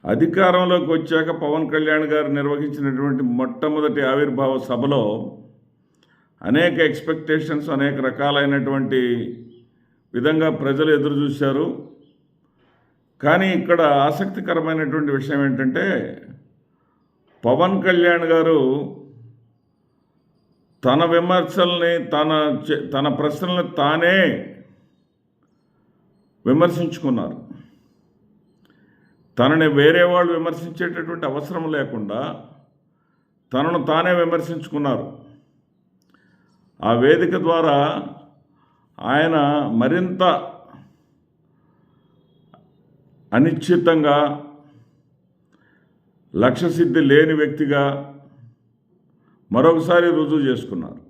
అధికారంలోకి వచ్చాక పవన్ కళ్యాణ్ గారు నిర్వహించినటువంటి మొట్టమొదటి ఆవిర్భావ సభలో అనేక ఎక్స్పెక్టేషన్స్, అనేక రకాలైనటువంటి విధంగా ప్రజలు ఎదురు చూశారు. కానీ ఇక్కడ ఆసక్తికరమైనటువంటి విషయం ఏంటంటే, పవన్ కళ్యాణ్ గారు తన విమర్శల్ని, తన ప్రశ్నల్ని తానే విమర్శించుకున్నారు. తనని వేరే వాళ్ళు విమర్శించేటటువంటి అవసరం లేకుండా తనను తానే విమర్శించుకున్నారు. ఆ వేదిక ద్వారా ఆయన మరింత అనిశ్చితంగా, లక్ష్యసిద్ధి లేని వ్యక్తిగా మరొకసారి రుజువు చేసుకున్నారు.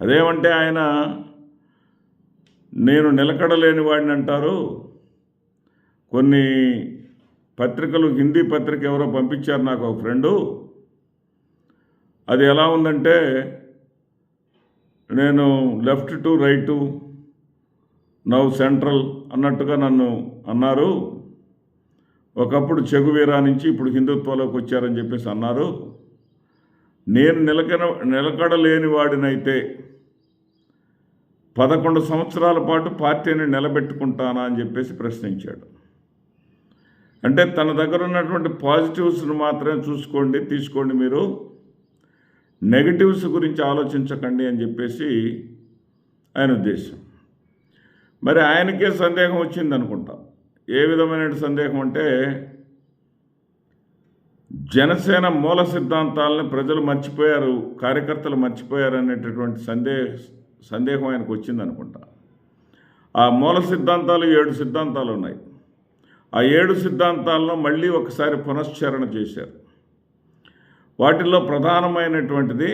అదేమంటే ఆయన నేను నిలకడలేని వాడిని అంటారు. కొన్ని పత్రికలు, హిందీ పత్రిక ఎవరో పంపించారు నాకు ఒక ఫ్రెండు. అది ఎలా ఉందంటే, నేను left to right now central అన్నట్టుగా నన్ను అన్నారు. ఒకప్పుడు చెగువీరా నుంచి ఇప్పుడు హిందుత్వంలోకి వచ్చారని చెప్పేసి అన్నారు. నేను నిలకడలేని వాడినైతే 11 సంవత్సరాల పాటు పార్టీని నిలబెట్టుకుంటానా అని చెప్పేసి ప్రశ్నించాడు. అంటే తన దగ్గర ఉన్నటువంటి పాజిటివ్స్ను మాత్రమే తీసుకోండి, మీరు నెగటివ్స్ గురించి ఆలోచించకండి అని చెప్పేసి ఆయన ఉద్దేశం. మరి ఆయనకే సందేహం వచ్చింది అనుకుంటా. ఏ విధమైన సందేహం అంటే, జనసేన మూల సిద్ధాంతాలను ప్రజలు మర్చిపోయారు, కార్యకర్తలు మర్చిపోయారు అనేటటువంటి సందేహం ఆయనకు వచ్చింది అనుకుంటా. ఆ మూల సిద్ధాంతాలు 7 సిద్ధాంతాలు ఉన్నాయి. ఆ 7 సిద్ధాంతాలను మళ్ళీ ఒకసారి పునశ్చరణ చేశారు. వాటిల్లో ప్రధానమైనటువంటిది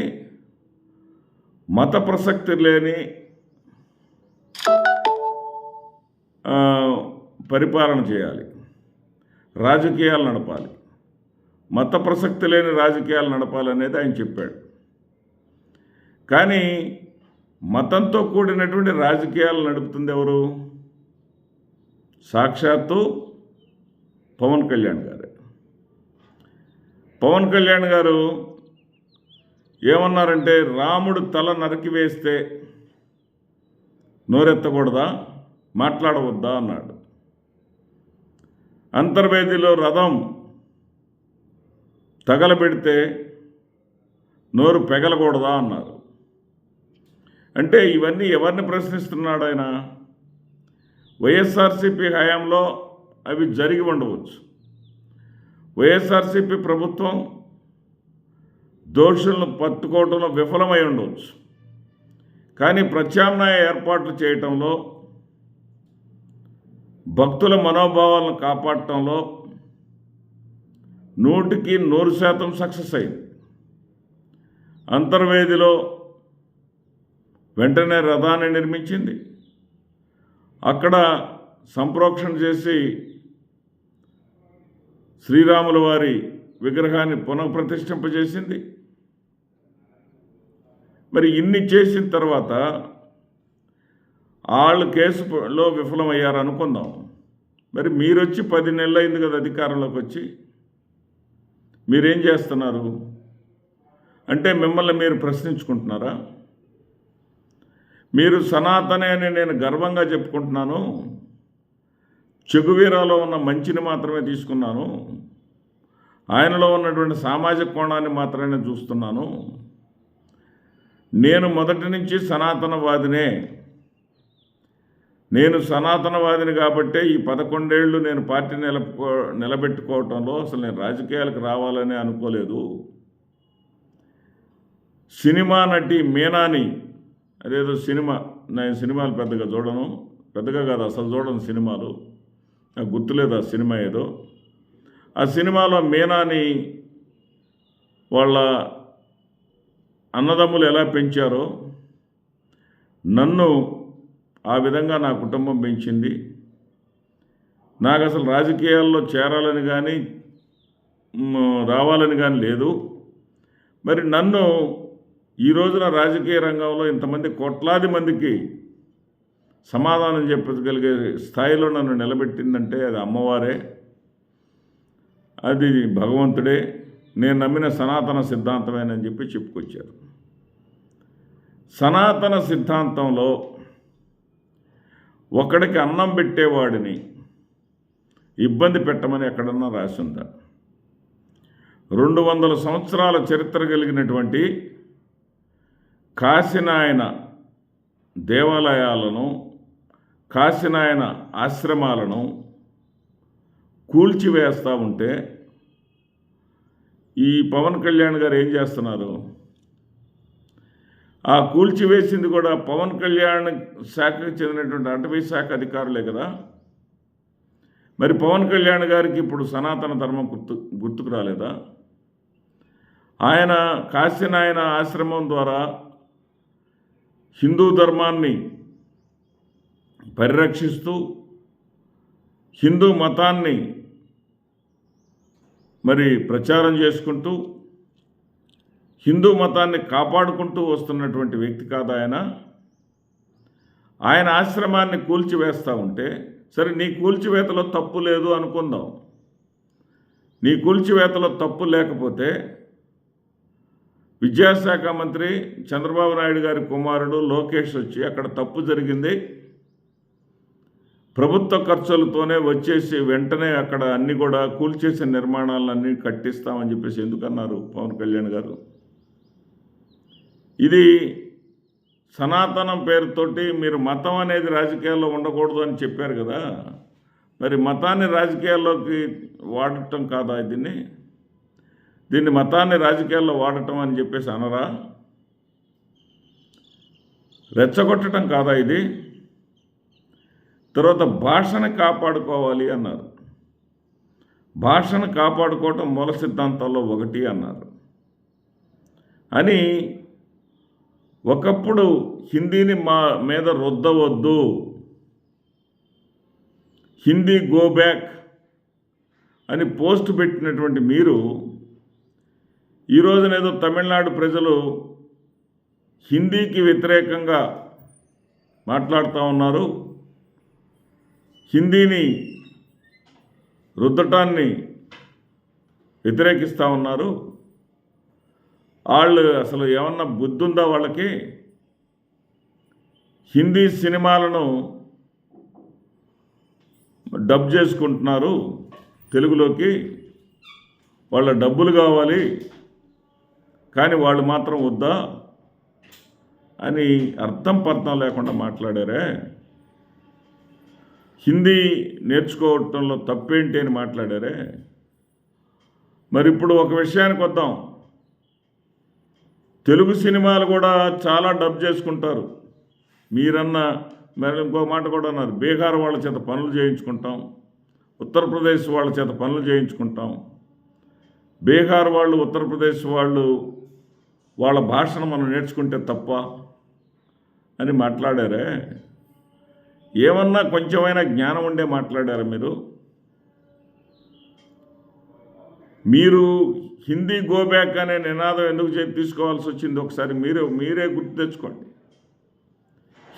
మత ప్రసక్తి లేని పరిపాలన చేయాలి, రాజకీయాలు నడపాలి, మత ప్రసక్తి లేని రాజకీయాలు నడపాలనేది ఆయన చెప్పాడు. కానీ మతంతో కూడినటువంటి రాజకీయాలు నడుపుతుంది ఎవరు? సాక్షాత్తు పవన్ కళ్యాణ్ గారు. పవన్ కళ్యాణ్ గారు ఏమన్నారంటే, రాముడు తల నరికివేస్తే నోరెత్తకూడదా, మాట్లాడవద్దా అన్నాడు. అంతర్వేదిలో రథం తగలబెడితే నోరు పెగలకూడదా అన్నారు. అంటే ఇవన్నీ ఎవరిని ప్రశ్నిస్తున్నాడు ఆయన? వైఎస్ఆర్సీపీ హయాంలో అవి జరిగి ఉండవచ్చు. వైఎస్ఆర్సీపీ ప్రభుత్వం దోషులను పట్టుకోవడంలో విఫలమై ఉండవచ్చు. కానీ ప్రత్యామ్నాయ ఏర్పాట్లు చేయటంలో, భక్తుల మనోభావాలను కాపాడటంలో 100% సక్సెస్ అయింది. అంతర్వేదిలో వెంటనే రథాన్ని నిర్మించింది. అక్కడ సంప్రోక్షణ చేసి శ్రీరాముల వారి విగ్రహాన్ని పునఃప్రతిష్ఠింపజేసింది. మరి ఇన్ని చేసిన తర్వాత వాళ్ళు కేసులో విఫలమయ్యారు అనుకుందాం. మరి మీరు వచ్చి 10 నెలలు అయింది కదా అధికారంలోకి వచ్చి, మీరేం చేస్తున్నారు? అంటే మిమ్మల్ని మీరు ప్రశ్నించుకుంటున్నారా? మీరు సనాతనే అని నేను గర్వంగా చెప్పుకుంటున్నాను, చెగువీరాలో ఉన్న మంచిని మాత్రమే తీసుకున్నాను, ఆయనలో ఉన్నటువంటి సామాజిక కోణాన్ని మాత్రమే చూస్తున్నాను, నేను మొదటి నుంచి సనాతనవాదినే, నేను సనాతనవాదిని కాబట్టే ఈ 11 ఏళ్ళు నేను పార్టీ నిలబెట్టుకోవటంలో అసలు నేను రాజకీయాలకు రావాలని అనుకోలేదు. సినిమా నటి మీనాని, అదేదో సినిమా, నేను సినిమాలు పెద్దగా చూడను, పెద్దగా కాదు అసలు చూడను సినిమాలు, నాకు గుర్తులేదు ఆ సినిమా ఏదో. ఆ సినిమాలో మీనాని వాళ్ళ అన్నదమ్ములు ఎలా పెంచారో నన్ను ఆ విధంగా నా కుటుంబం పెంచింది. నాకు అసలు రాజకీయాల్లో చేరాలని కానీ రావాలని కానీ లేదు. మరి నన్ను ఈ రోజున రాజకీయ రంగంలో ఇంతమంది కోట్లాది మందికి సమాధానం చెప్పగలిగే స్థాయిలో నన్ను నిలబెట్టిందంటే అది అమ్మవారే. అది భగవంతుడే, నేను నమ్మిన సనాతన సిద్ధాంతమేనని చెప్పి చెప్పుకొచ్చారు. సనాతన సిద్ధాంతంలో ఒకడికి అన్నం పెట్టేవాడిని ఇబ్బంది పెట్టమని ఎక్కడన్నా రాసిందా? 200 సంవత్సరాల చరిత్ర కలిగినటువంటి కాశీనాయన దేవాలయాలను, కాశీనాయన ఆశ్రమాలను కూల్చివేస్తూ ఉంటే ఈ పవన్ కళ్యాణ్ గారు ఏం చేస్తున్నారు? ఆ కూల్చివేసింది కూడా పవన్ కళ్యాణ్ శాఖకు చెందినటువంటి అటవీ శాఖ అధికారులే కదా. మరి పవన్ కళ్యాణ్ గారికి ఇప్పుడు సనాతన ధర్మం గుర్తుకు రాలేదా? ఆయన కాశీనాయన ఆశ్రమం ద్వారా హిందూ ధర్మాన్ని పరిరక్షిస్తూ హిందూ మతాన్ని మరి ప్రచారం చేసుకుంటూ హిందూ మతాన్ని కాపాడుకుంటూ వస్తున్నటువంటి వ్యక్తి కాదు ఆయన. ఆయన ఆశ్రమాన్ని కూల్చివేస్తూ ఉంటే, సరే నీ కూల్చివేతలో తప్పు లేదు అనుకుందాం. నీ కూల్చివేతలో తప్పు లేకపోతే విద్యాశాఖ మంత్రి చంద్రబాబు నాయుడు గారి కుమారుడు లోకేష్ వచ్చి అక్కడ తప్పు జరిగింది, ప్రభుత్వ ఖర్చులతోనే వచ్చేసి వెంటనే అక్కడ అన్నీ కూడా కూల్చేసిన నిర్మాణాలన్నీ కట్టిస్తామని చెప్పేసి ఎందుకన్నారు పవన్ కళ్యాణ్ గారు? ఇది సనాతనం పేరుతోటి మీరు మతం అనేది రాజకీయాల్లో ఉండకూడదు అని చెప్పారు కదా. మరి మతాన్ని రాజకీయాల్లోకి వాడటం కాదా దీన్ని మతాన్ని రాజకీయాల్లో వాడటం అని చెప్పేసి అనరా? రెచ్చగొట్టడం కాదా ఇది? తర్వాత భాషను కాపాడుకోవాలి అన్నారు. భాషను కాపాడుకోవటం మూల సిద్ధాంతాల్లో ఒకటి అన్నారు. అని ఒకప్పుడు హిందీని మా మీద రుద్దవద్దు, హిందీ గో బ్యాక్ అని పోస్ట్ పెట్టినటువంటి మీరు ఈ రోజునేదో తమిళనాడు ప్రజలు హిందీకి వ్యతిరేకంగా మాట్లాడుతూ ఉన్నారు, హిందీని రుద్దటాన్ని వ్యతిరేకిస్తూ ఉన్నారు. వాళ్ళు అసలు ఏమన్నా బుద్ధి ఉందా వాళ్ళకి? హిందీ సినిమాలను డబ్ చేసుకుంటున్నారు తెలుగులోకి, వాళ్ళ డబ్బులు కావాలి కానీ వాళ్ళు మాత్రం వద్దా అని అర్థం పర్థం లేకుండా మాట్లాడారే. హిందీ నేర్చుకోవటంలో తప్పేంటి అని మాట్లాడారే. మరి ఇప్పుడు ఒక విషయానికి వద్దాం. తెలుగు సినిమాలు కూడా చాలా డబ్ చేసుకుంటారు. మరి ఇంకో మాట కూడా అన్నారు, బీహార్ వాళ్ళ చేత పనులు చేయించుకుంటాం, ఉత్తరప్రదేశ్ వాళ్ళ చేత పనులు చేయించుకుంటాం. బీహార్ వాళ్ళు, ఉత్తరప్రదేశ్ వాళ్ళు వాళ్ళ భాషను మనం నేర్చుకుంటే తప్ప అని మాట్లాడారే. ఏమన్నా కొంచెమైనా జ్ఞానం ఉండే మాట్లాడారా మీరు? హిందీ గోబ్యాక్ అనే నినాదం ఎందుకు తీసుకోవాల్సి వచ్చింది ఒకసారి మీరే గుర్తు తెచ్చుకోండి.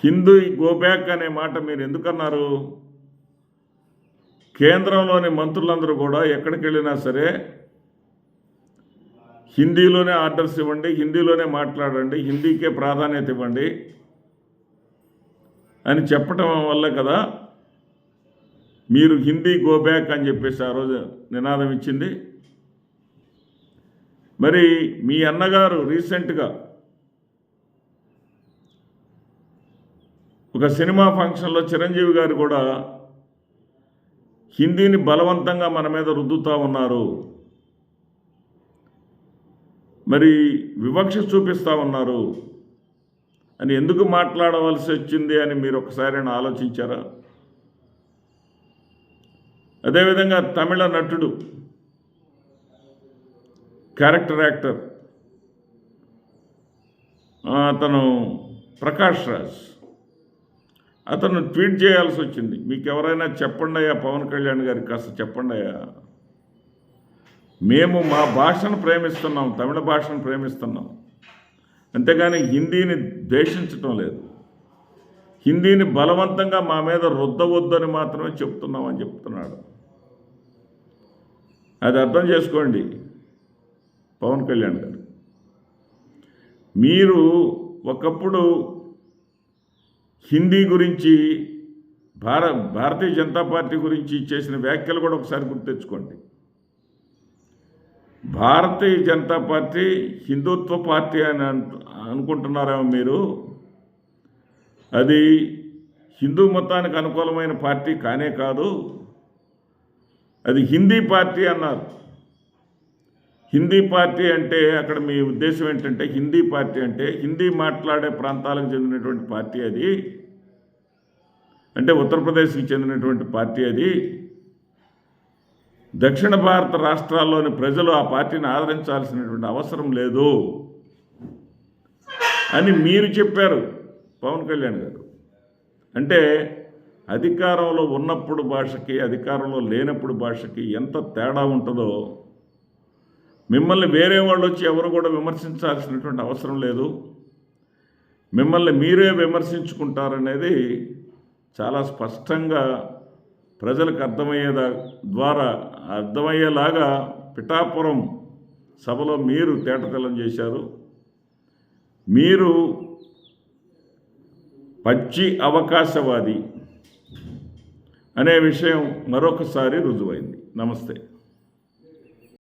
హిందీ గోబ్యాక్ అనే మాట మీరు ఎందుకన్నారు? కేంద్రంలోని మంత్రులందరూ కూడా ఎక్కడికి వెళ్ళినా సరే హిందీలోనే ఆర్డర్స్ ఇవ్వండి, హిందీలోనే మాట్లాడండి, హిందీకే ప్రాధాన్యత ఇవ్వండి అని చెప్పటం వల్ల కదా మీరు హిందీ గోబ్యాక్ అని చెప్పేసి ఆ రోజు నినాదం ఇచ్చింది. మరి మీ అన్నగారు రీసెంట్గా ఒక సినిమా ఫంక్షన్లో చిరంజీవి గారు కూడా హిందీని బలవంతంగా మన మీద రుద్దుతూ ఉన్నారు, మరి వివక్ష చూపిస్తూ ఉన్నారు అని ఎందుకు మాట్లాడవలసి వచ్చింది అని మీరు ఒకసారి ఆలోచించారా? అదేవిధంగా తమిళ నటుడు, క్యారెక్టర్ యాక్టర్ అతను ప్రకాష్ రాజ్, అతను ట్వీట్ చేయాల్సి వచ్చింది. మీకు ఎవరైనా చెప్పండి అయ్యా, పవన్ కళ్యాణ్ గారికి కాస్త చెప్పండి అయ్యా, మేము మా భాషను ప్రేమిస్తున్నాం, తమిళ భాషను ప్రేమిస్తున్నాం, అంతేగాని హిందీని ద్వేషించటం లేదు, హిందీని బలవంతంగా మా మీద రుద్దవద్దని మాత్రమే చెప్తున్నామని చెప్తున్నాడు. అది అర్థం చేసుకోండి పవన్ కళ్యాణ్ గారు. మీరు ఒకప్పుడు హిందీ గురించి భారతీయ జనతా పార్టీ గురించి చేసిన వ్యాఖ్యలు కూడా ఒకసారి గుర్తెచ్చుకోండి. భారతీయ జనతా పార్టీ హిందుత్వ పార్టీ అని అనుకుంటున్నారేమో మీరు. అది హిందూ మతానికి అనుకూలమైన పార్టీ కానే కాదు, అది హిందీ పార్టీ అన్నారు. హిందీ పార్టీ అంటే అక్కడ మీ ఉద్దేశం ఏంటంటే, హిందీ పార్టీ అంటే హిందీ మాట్లాడే ప్రాంతాలకు చెందినటువంటి పార్టీ అది, అంటే ఉత్తరప్రదేశ్కి చెందినటువంటి పార్టీ అది. దక్షిణ భారత రాష్ట్రాల్లోని ప్రజలు ఆ పార్టీని ఆదరించాల్సినటువంటి అవసరం లేదు అని మీరు చెప్పారు పవన్ కళ్యాణ్ గారు. అంటే అధికారంలో ఉన్నప్పుడు భాషకి అధికారంలో లేనప్పుడు భాషకి ఎంత తేడా ఉంటుందో మిమ్మల్ని వేరే వాళ్ళు వచ్చి ఎవరు కూడా విమర్శించాల్సినటువంటి అవసరం లేదు, మిమ్మల్ని మీరే విమర్శించుకుంటారనేది చాలా స్పష్టంగా ప్రజలకు అర్థమయ్యేలాగా పిఠాపురం సభలో మీరు తేటతెల్లం చేశారు. మీరు పచ్చి అవకాశవాది అనే విషయం మరొకసారి రుజువైంది. నమస్తే.